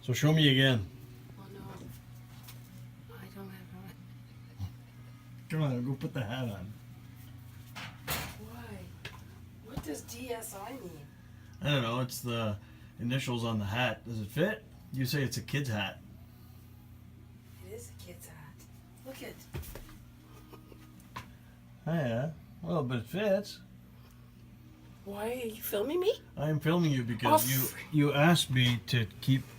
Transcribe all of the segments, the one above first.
So show me again. Oh no, I don't have one. Come on, go put the hat on. Why? What does DSI mean? I don't know, it's the initials on the hat. Does it fit? You say it's a kid's hat. It is a kid's hat. Look at. Oh, yeah, well, but it fits. Why are you filming me? I'm filming you because you asked me to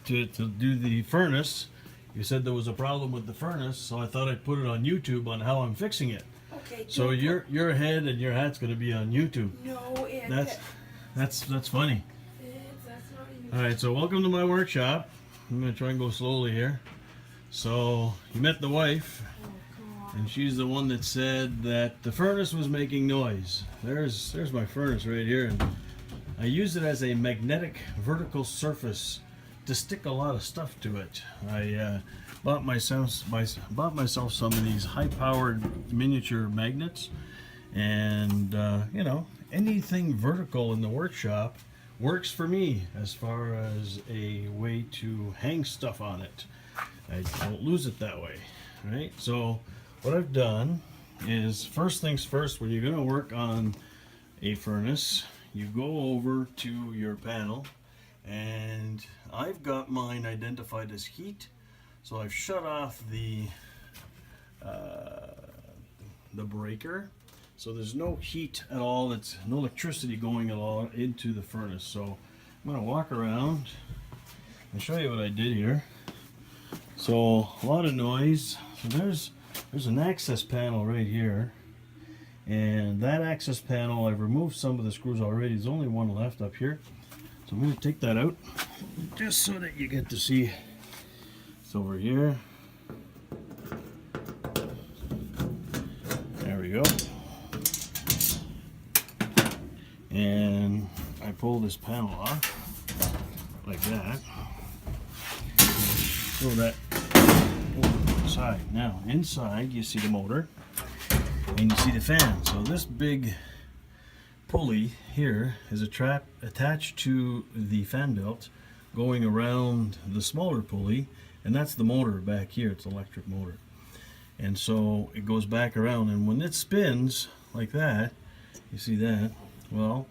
do the furnace. You said there was a problem with the furnace, so I thought I'd put it on YouTube on how I'm fixing it. Okay. So your head and your hat's going to be on YouTube. No, it. That's funny. That's not you. All right, so welcome to my workshop. I'm going to try and go slowly here. So you met the wife, and she's the one that said that the furnace was making noise. There's my furnace right here, and I use it as a magnetic vertical surface to stick a lot of stuff to it. I bought myself some of these high-powered miniature magnets, and you know, anything vertical in the workshop works for me as far as a way to hang stuff on it. I don't lose it that way, right? So what I've done is, first things first, when you're going to work on a furnace, you go over to your panel, and I've got mine identified as heat, so I've shut off the breaker, so there's no heat at all. It's no electricity going at all into the furnace. So I'm going to walk around and show you what I did here. So a lot of noise. So there's an access panel right here, and that access panel, I've removed some of the screws already. There's only one left up here, so I'm going to take that out just so that you get to see. It's over here. There we go. And I pull this panel off like that. Throw that inside. Now inside you see the motor and you see the fan. So this big pulley here is attached to the fan belt going around the smaller pulley, and that's the motor back here. It's an electric motor, and so it goes back around, and when it spins like that, you see that, well,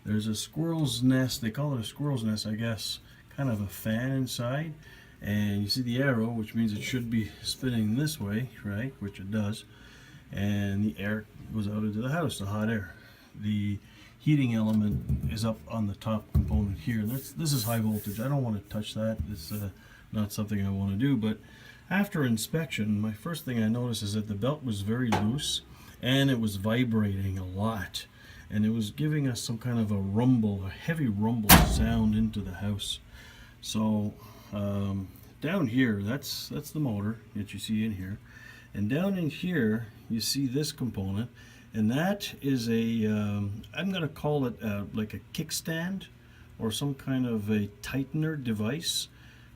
there's a squirrel's nest, they call it a squirrel's nest, I guess, kind of a fan inside. And you see the arrow, which means it should be spinning this way, right? Which it does. And the air goes out into the house, the hot air. The heating element is up on the top component here. This is high voltage. I don't want to touch that. It's not something I want to do. But after inspection, my first thing I noticed is that the belt was very loose, and it was vibrating a lot. And it was giving us some kind of a rumble, a heavy rumble sound into the house. So down here, that's the motor that you see in here, and down in here you see this component, and that is a I'm going to call it like a kickstand or some kind of a tightener device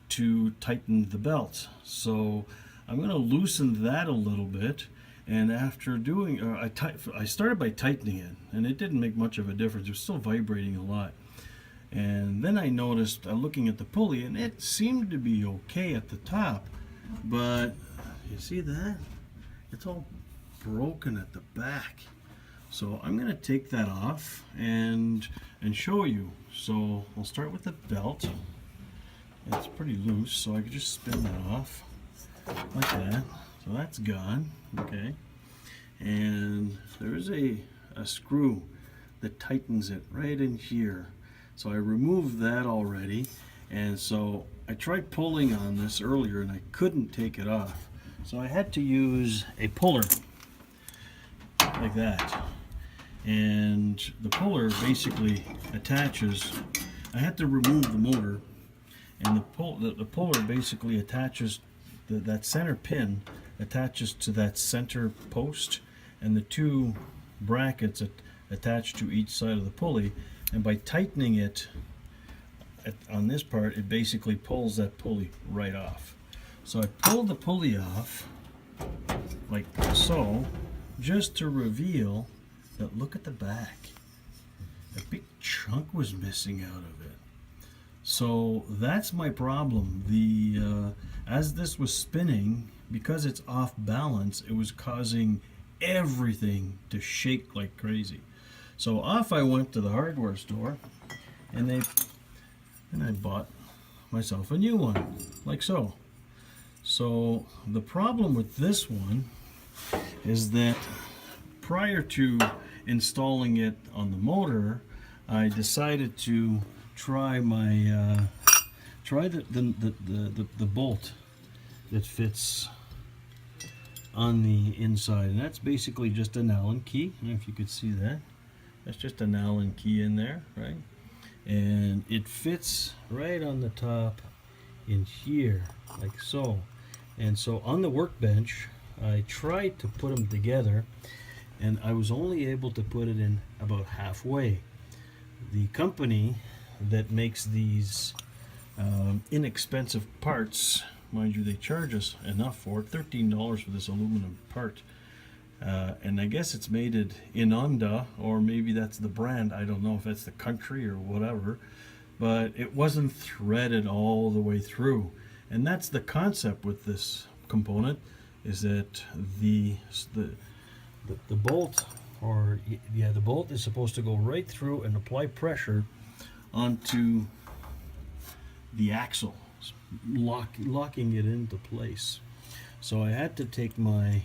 to tighten the belt. So I'm going to loosen that a little bit, and after doing I started by tightening it, and it didn't make much of a difference. It was still vibrating a lot. And then I noticed, looking at the pulley, and it seemed to be okay at the top, but you see that? It's all broken at the back. So I'm going to take that off and show you. So I'll start with the belt. It's pretty loose, so I can just spin that off like that. So that's gone, okay? And there is a screw that tightens it right in here. So I removed that already, and so I tried pulling on this earlier and I couldn't take it off. So I had to use a puller like that. And the puller basically attaches, I had to remove the motor, and the puller basically attaches, that center pin attaches to that center post, and the two brackets attached to each side of the pulley. And by tightening it on this part, it basically pulls that pulley right off. So I pulled the pulley off like so, just to reveal that, look at the back. A big chunk was missing out of it. So that's my problem. The as this was spinning, because it's off balance, it was causing everything to shake like crazy. So off I went to the hardware store, and I bought myself a new one, like so. So the problem with this one is that prior to installing it on the motor, I decided to try my the bolt that fits on the inside, and that's basically just an Allen key. I don't know if you could see that. That's just an Allen key in there, right? And it fits right on the top in here, like so. And so on the workbench, I tried to put them together, and I was only able to put it in about halfway. The company that makes these inexpensive parts, mind you, they charge us enough for it, $13 for this aluminum part. And I guess it's made in Inonda, or maybe that's the brand. I don't know if that's the country or whatever, but it wasn't threaded all the way through. And that's the concept with this component, is that the bolt, or yeah, the bolt is supposed to go right through and apply pressure onto the axle, locking it into place. So I had to take my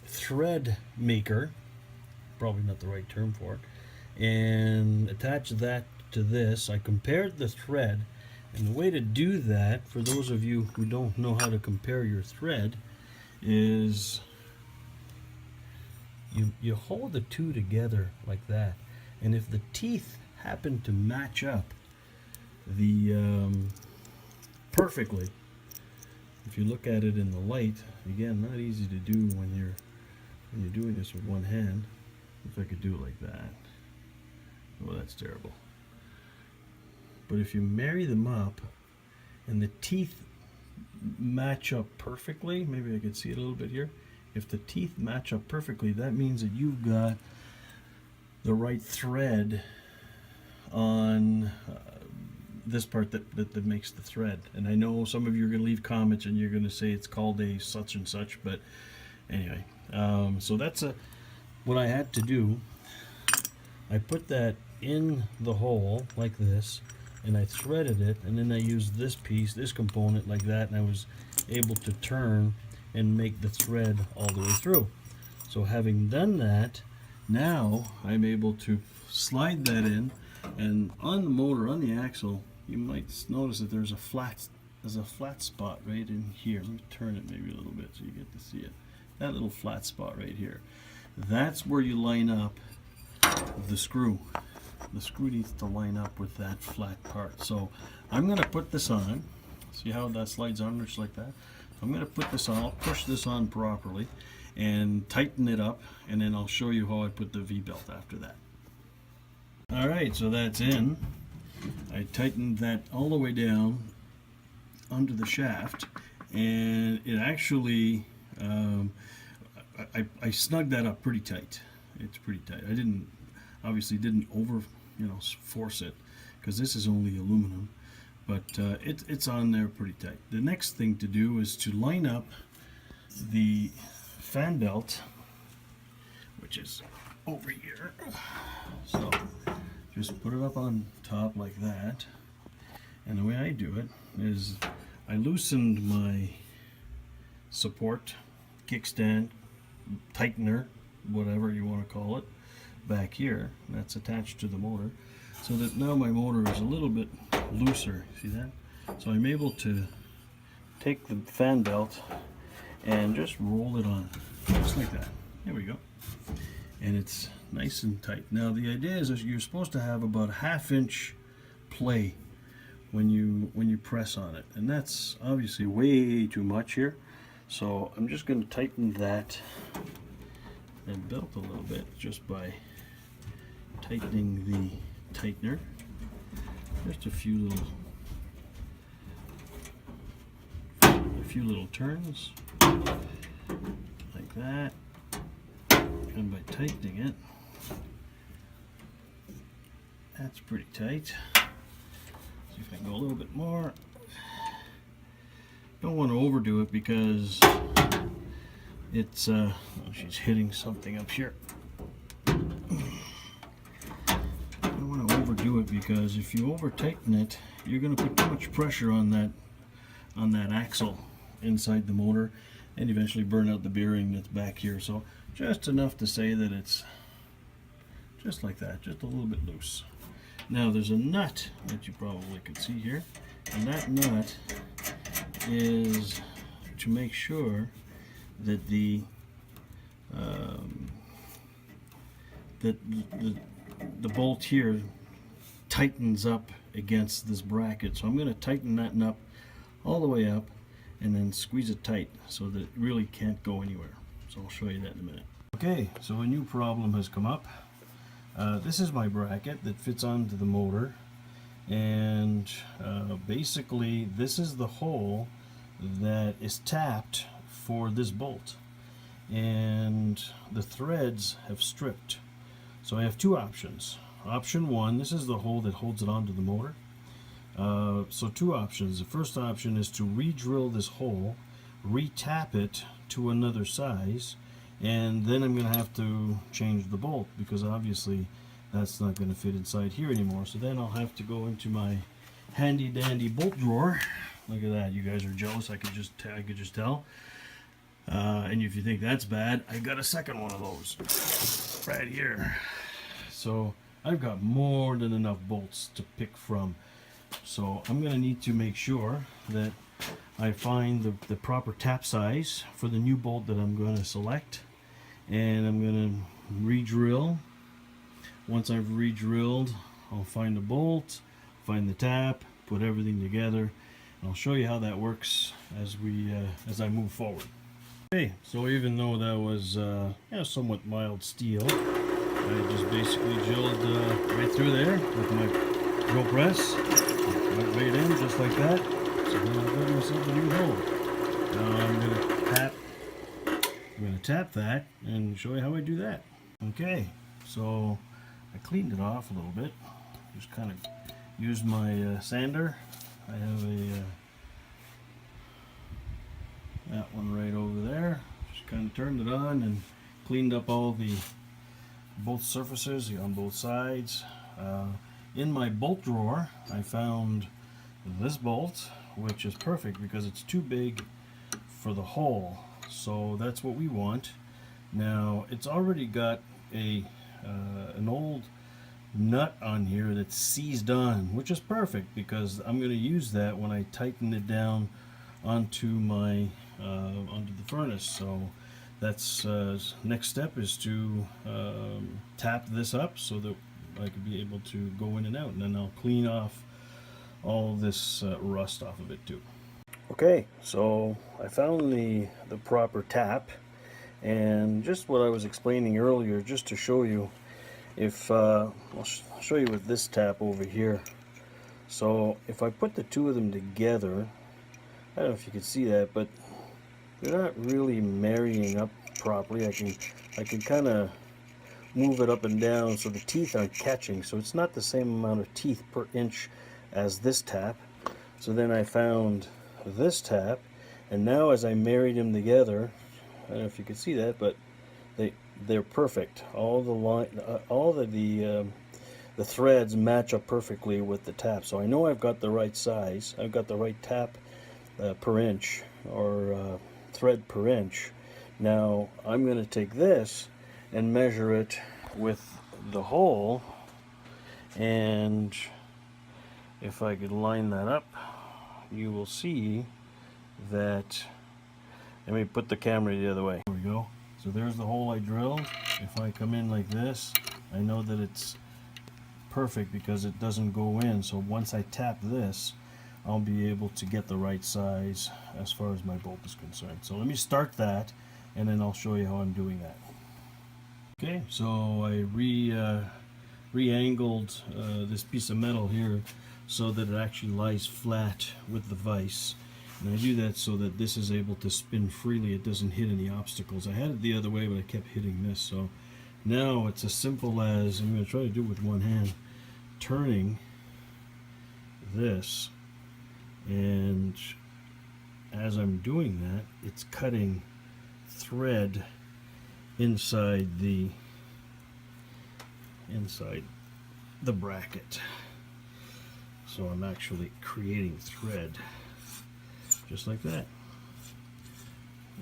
thread maker, probably not the right term for it, and attach that to this. I compared the thread, and the way to do that, for those of you who don't know how to compare your thread, is you hold the two together like that, and if the teeth happen to match up perfectly, if you look at it in the light, again, not easy to do when you're doing this with one hand. If I could do it like that. Oh, that's terrible. But if you marry them up and the teeth match up perfectly, maybe I could see it a little bit here. If the teeth match up perfectly, that means that you've got the right thread on this part that makes the thread. And I know some of you are going to leave comments and you're going to say it's called a such and such, but anyway, so that's what I had to do. I put that in the hole like this, and I threaded it, and then I used this piece, this component like that, and I was able to turn and make the thread all the way through. So having done that, now I'm able to slide that in, and on the motor, on the axle, you might notice that there's a flat spot right in here. Let me turn it maybe a little bit so you get to see it. That little flat spot right here. That's where you line up the screw. The screw needs to line up with that flat part. So I'm going to put this on. See how that slides on just like that? I'm going to put this on. I'll push this on properly and tighten it up, and then I'll show you how I put the V-belt after that. Alright, so that's in. I tightened that all the way down under the shaft, and it actually I snugged that up pretty tight. It's pretty tight. I obviously didn't over force it, because this is only aluminum, but it's on there pretty tight. The next thing to do is to line up the fan belt, which is over here. So just put it up on top like that, and the way I do it is I loosened my support, kickstand, tightener, whatever you want to call it, back here. That's attached to the motor, so that now my motor is a little bit looser. See that? So I'm able to take the fan belt and just roll it on, just like that. There we go. And it's nice and tight. Now the idea is that you're supposed to have about a ½ play when you press on it, and that's obviously way too much here. So I'm just going to tighten that belt a little bit just by tightening the tightener. Just a few little turns like that, and by tightening it, that's pretty tight. See if I can go a little bit more. Don't want to overdo it because it's oh, she's hitting something up here. I don't want to overdo it because if you over tighten it, you're going to put too much pressure on that axle inside the motor and eventually burn out the bearing that's back here. So just enough to say that it's just like that, just a little bit loose. Now there's a nut that you probably could see here, and that nut is to make sure that the bolt here tightens up against this bracket. So I'm going to tighten that nut all the way up and then squeeze it tight so that it really can't go anywhere. So I'll show you that in a minute. Okay, so a new problem has come up. This is my bracket that fits onto the motor, and basically this is the hole that is tapped for this bolt, and the threads have stripped. So I have two options. Option one, this is the hole that holds it onto the motor. So two options. The first option is to re-drill this hole, re-tap it to another size, and then I'm going to have to change the bolt because obviously that's not going to fit inside here anymore. So then I'll have to go into my handy dandy bolt drawer. Look at that, you guys are jealous. I could just tell. And if you think that's bad, I got a second one of those right here. So I've got more than enough bolts to pick from. So I'm going to need to make sure that I find the proper tap size for the new bolt that I'm going to select, and I'm going to re-drill. Once I've re-drilled, I'll find the bolt, find the tap, put everything together, and I'll show you how that works as I move forward. Okay, so even though that was somewhat mild steel, I just basically drilled right through there with my drill press, went right in just like that. So then I've got myself a new hole. Now I'm going to tap that and show you how I do that. Okay, so I cleaned it off a little bit. Just kind of used my sander. I have that one right over there. Just kind of turned it on and cleaned up all both surfaces on both sides. In my bolt drawer, I found this bolt, which is perfect because it's too big for the hole. So that's what we want. Now it's already got an old nut on here that's seized on, which is perfect because I'm going to use that when I tighten it down onto the furnace. So that's next step is to tap this up so that I could be able to go in and out, and then I'll clean off all this rust off of it too. Okay, so I found the proper tap, and just what I was explaining earlier, just to show you, if I'll show you with this tap over here. So if I put the two of them together, I don't know if you can see that, but they're not really marrying up properly. I can kind of move it up and down so the teeth aren't catching, so it's not the same amount of teeth per inch as this tap. So then I found this tap, and now as I married them together, I don't know if you can see that, but they're perfect. All the threads match up perfectly with the tap. So I know I've got the right size. I've got the right tap per inch, or thread per inch. Now I'm going to take this and measure it with the hole, and if I could line that up, you will see that. Let me put the camera the other way. There we go. So there's the hole I drilled. If I come in like this, I know that it's perfect because it doesn't go in. So once I tap this, I'll be able to get the right size as far as my bolt is concerned. So let me start that, and then I'll show you how I'm doing that. Okay, so I re-angled this piece of metal here so that it actually lies flat with the vise. And I do that so that this is able to spin freely. It doesn't hit any obstacles. I had it the other way, but I kept hitting this. So now it's as simple as, I'm going to try to do it with one hand, turning this, and as I'm doing that, it's cutting thread inside the bracket. So I'm actually creating thread just like that.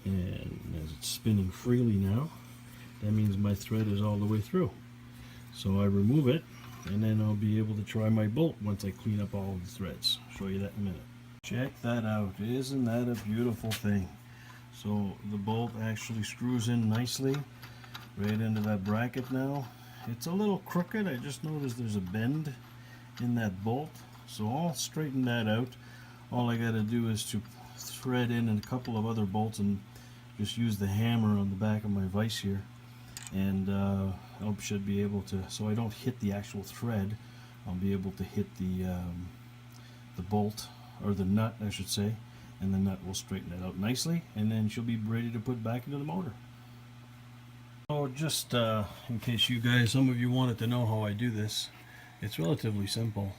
And as it's spinning freely now, that means my thread is all the way through. So I remove it, and then I'll be able to try my bolt once I clean up all of the threads. I'll show you that in a minute. Check that out. Isn't that a beautiful thing? So the bolt actually screws in nicely right into that bracket now. It's a little crooked. I just noticed there's a bend in that bolt. So I'll straighten that out. All I got to do is to thread in a couple of other bolts and just use the hammer on the back of my vise here, and I should be able to, so I don't hit the actual thread, I'll be able to hit the bolt, or the nut I should say, and the nut will straighten it out nicely, and then she'll be ready to put back into the motor. So just in case you guys, some of you wanted to know how I do this, it's relatively simple.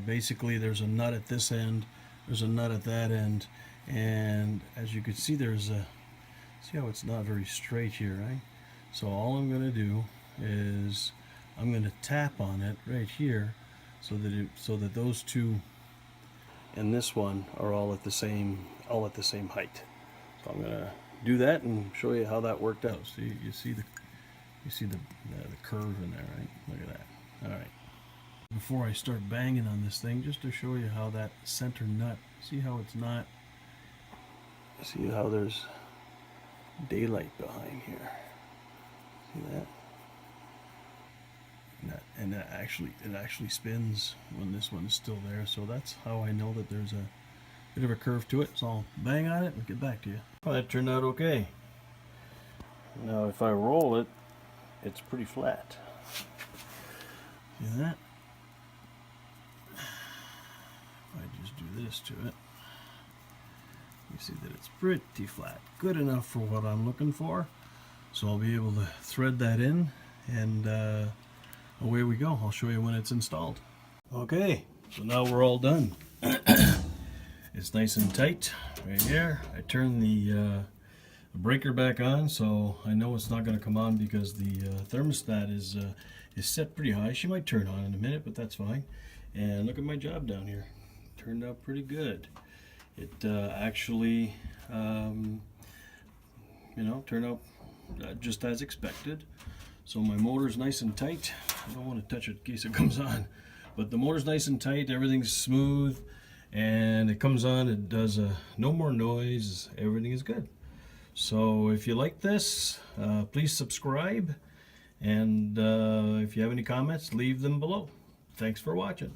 Basically there's a nut at this end, there's a nut at that end, and as you can see, there's a, see how it's not very straight here, right? So all I'm going to do is I'm going to tap on it right here so that those two and this one are all at the same height. So I'm going to do that and show you how that worked out. So you see the curve in there, right? Look at that. All right. Before I start banging on this thing, just to show you how that center nut, see how it's not, see how there's daylight behind here. See that? And that it actually spins when this one's still there. So that's how I know that there's a bit of a curve to it. So I'll bang on it and get back to you. Well, that turned out okay. Now if I roll it, it's pretty flat. See that? If I just do this to it, you see that it's pretty flat. Good enough for what I'm looking for. So I'll be able to thread that in, and away we go. I'll show you when it's installed. Okay, so now we're all done. It's nice and tight right here. I turn the breaker back on, so I know it's not going to come on because the thermostat is set pretty high. She might turn on in a minute, but that's fine. And look at my job down here. Turned out pretty good. It actually, turned out just as expected. So my motor's nice and tight. I don't want to touch it in case it comes on, but the motor's nice and tight. Everything's smooth, and it comes on. It does no more noise. Everything is good. So if you like this, please subscribe, and if you have any comments, leave them below. Thanks for watching.